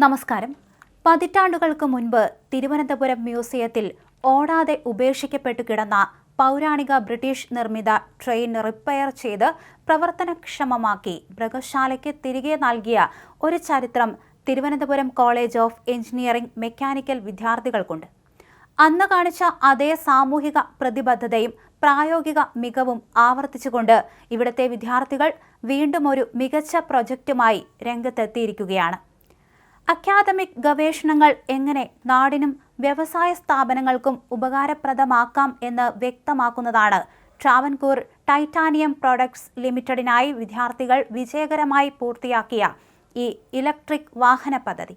നമസ്കാരം. പതിറ്റാണ്ടുകൾക്ക് മുൻപ് തിരുവനന്തപുരം മ്യൂസിയത്തിൽ ഓടാതെ ഉപേക്ഷിക്കപ്പെട്ടു കിടന്ന പൗരാണിക ബ്രിട്ടീഷ് നിർമ്മിത ട്രെയിൻ റിപ്പയർ ചെയ്ത് പ്രവർത്തനക്ഷമമാക്കി മൃഗശാലയ്ക്ക് തിരികെ നൽകിയ ഒരു ചരിത്രം Thiruvananthapuram college of engineering mechanical വിദ്യാർത്ഥികൾക്കുണ്ട്. അന്ന് കാണിച്ച അതേ സാമൂഹിക പ്രതിബദ്ധതയും പ്രായോഗിക മികവും ആവർത്തിച്ചുകൊണ്ട് ഇവിടുത്തെ വിദ്യാർത്ഥികൾ വീണ്ടും ഒരു മികച്ച പ്രൊജക്റ്റുമായി രംഗത്തെത്തിയിരിക്കുകയാണ്. അക്കാദമിക് ഗവേഷണങ്ങൾ എങ്ങനെ നാടിനും വ്യവസായ സ്ഥാപനങ്ങൾക്കും ഉപകാരപ്രദമാക്കാം എന്ന് വ്യക്തമാക്കുന്നതാണ് ട്രാവൻകൂർ ടൈറ്റാനിയം പ്രൊഡക്ട്സ് ലിമിറ്റഡിനായി വിദ്യാർത്ഥികൾ വിജയകരമായി പൂർത്തിയാക്കിയ ഈ ഇലക്ട്രിക് വാഹന പദ്ധതി.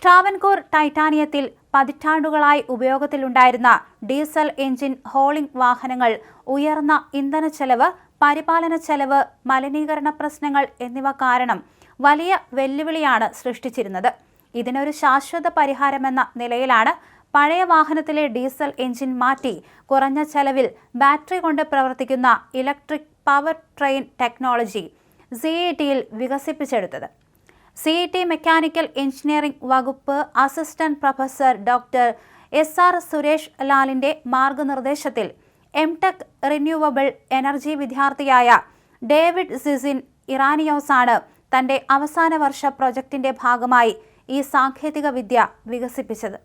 ട്രാവൻകൂർ ടൈറ്റാനിയത്തിൽ പതിറ്റാണ്ടുകളായി ഉപയോഗത്തിലുണ്ടായിരുന്ന ഡീസൽ എഞ്ചിൻ ഹോളിംഗ് വാഹനങ്ങൾ ഉയർന്ന ഇന്ധനച്ചെലവ്, പരിപാലന ചെലവ്, മലിനീകരണ പ്രശ്നങ്ങൾ എന്നിവ കാരണം വലിയ വെല്ലുവിളിയാണ് സൃഷ്ടിച്ചിരുന്നത്. ഇതിനൊരു ശാശ്വത പരിഹാരമെന്ന നിലയിലാണ് പഴയ വാഹനത്തിലെ ഡീസൽ എഞ്ചിൻ മാറ്റി കുറഞ്ഞ ചെലവിൽ ബാറ്ററി കൊണ്ട് പ്രവർത്തിക്കുന്ന ഇലക്ട്രിക് പവർ ട്രെയിൻ ടെക്നോളജി CETയിൽ വികസിപ്പിച്ചെടുത്തത്. CET മെക്കാനിക്കൽ എഞ്ചിനീയറിംഗ് വകുപ്പ് assistant professor doctor SR Suresh ലാലിന്റെ മാർഗനിർദ്ദേശത്തിൽ M.Tech റിന്യൂവബിൾ എനർജി വിദ്യാർത്ഥിയായ ഡേവിഡ് സിസിൻ ഇറാനിയോസാണ് തന്റെ അവസാന വർഷ പ്രൊജക്ടിന്റെ ഭാഗമായി ഈ സാങ്കേതിക വിദ്യ വികസിപ്പിച്ചത്.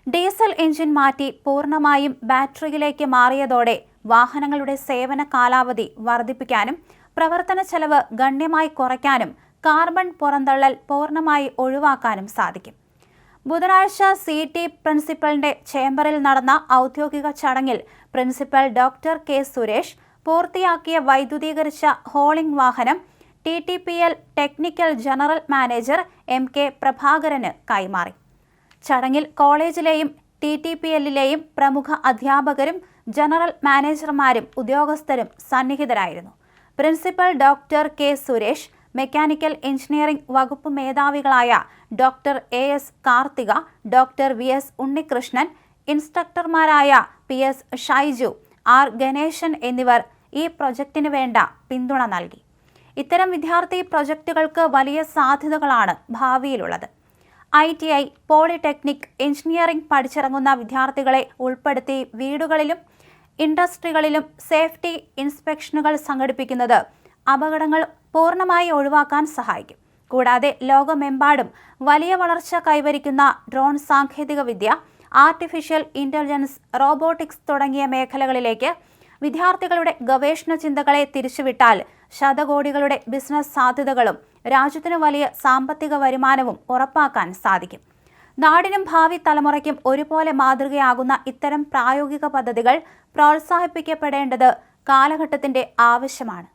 ഡീസൽ എഞ്ചിൻ മാറ്റി പൂർണ്ണമായും ബാറ്ററിയിലേക്ക് മാറിയതോടെ വാഹനങ്ങളുടെ സേവന കാലാവധി വർദ്ധിപ്പിക്കാനും പ്രവർത്തന ചെലവ് ഗണ്യമായി കുറയ്ക്കാനും കാർബൺ പുറന്തള്ളൽ പൂർണ്ണമായി ഒഴിവാക്കാനും സാധിക്കും. ബുധനാഴ്ച CET പ്രിൻസിപ്പലിന്റെ ചേംബറിൽ നടന്ന ഔദ്യോഗിക ചടങ്ങിൽ പ്രിൻസിപ്പൽ ഡോക്ടർ K. സുരേഷ് പൂർത്തിയാക്കിയ വൈദ്യുതീകരിച്ച ഹോളിംഗ് വാഹനം TTPL technical general manager M.K. Prabhakaran കൈമാറി. ചടങ്ങിൽ കോളേജിലെയും TTPLലെയും പ്രമുഖ അധ്യാപകരും ജനറൽ മാനേജർമാരും ഉദ്യോഗസ്ഥരും സന്നിഹിതരായിരുന്നു. Principal doctor K. Suresh, mechanical engineering വകുപ്പ് മേധാവികളായ doctor AS Karthika, doctor VS Unnikrishnan, ഇൻസ്ട്രക്ടർമാരായ PS ഷൈജു, R ഗണേശൻ എന്നിവർ ഈ പ്രൊജക്ടിന് വേണ്ട പിന്തുണ നൽകി. ഇത്തരം വിദ്യാർത്ഥി പ്രൊജക്ടുകൾക്ക് വലിയ സാധ്യതകളാണ് ഭാവിയിലുള്ളത്. ITI, പോളിടെക്നിക്, എഞ്ചിനീയറിംഗ് പഠിച്ചിറങ്ങുന്ന വിദ്യാർത്ഥികളെ ഉൾപ്പെടുത്തി വീടുകളിലും ഇൻഡസ്ട്രികളിലും സേഫ്റ്റി ഇൻസ്പെക്ഷനുകൾ സംഘടിപ്പിക്കുന്നത് അപകടങ്ങൾ പൂർണ്ണമായി ഒഴിവാക്കാൻ സഹായിക്കും. കൂടാതെ ലോകമെമ്പാടും വലിയ വളർച്ച കൈവരിക്കുന്ന ഡ്രോൺ സാങ്കേതികവിദ്യ, ആർട്ടിഫിഷ്യൽ ഇന്റലിജൻസ്, റോബോട്ടിക്സ് തുടങ്ങിയ മേഖലകളിലേക്ക് വിദ്യാർത്ഥികളുടെ ഗവേഷണ ചിന്തകളെ തിരിച്ചുവിട്ടാൽ ശതകോടികളുടെ ബിസിനസ് സാധ്യതകളും രാജ്യത്തിന് വലിയ സാമ്പത്തിക വരുമാനവും ഉറപ്പാക്കാൻ സാധിക്കും. നാടിനും ഭാവി തലമുറയ്ക്കും ഒരുപോലെ മാതൃകയാകുന്ന ഇത്തരം പ്രായോഗിക പദ്ധതികൾ പ്രോത്സാഹിപ്പിക്കപ്പെടേണ്ടത് കാലഘട്ടത്തിന്റെ ആവശ്യമാണ്.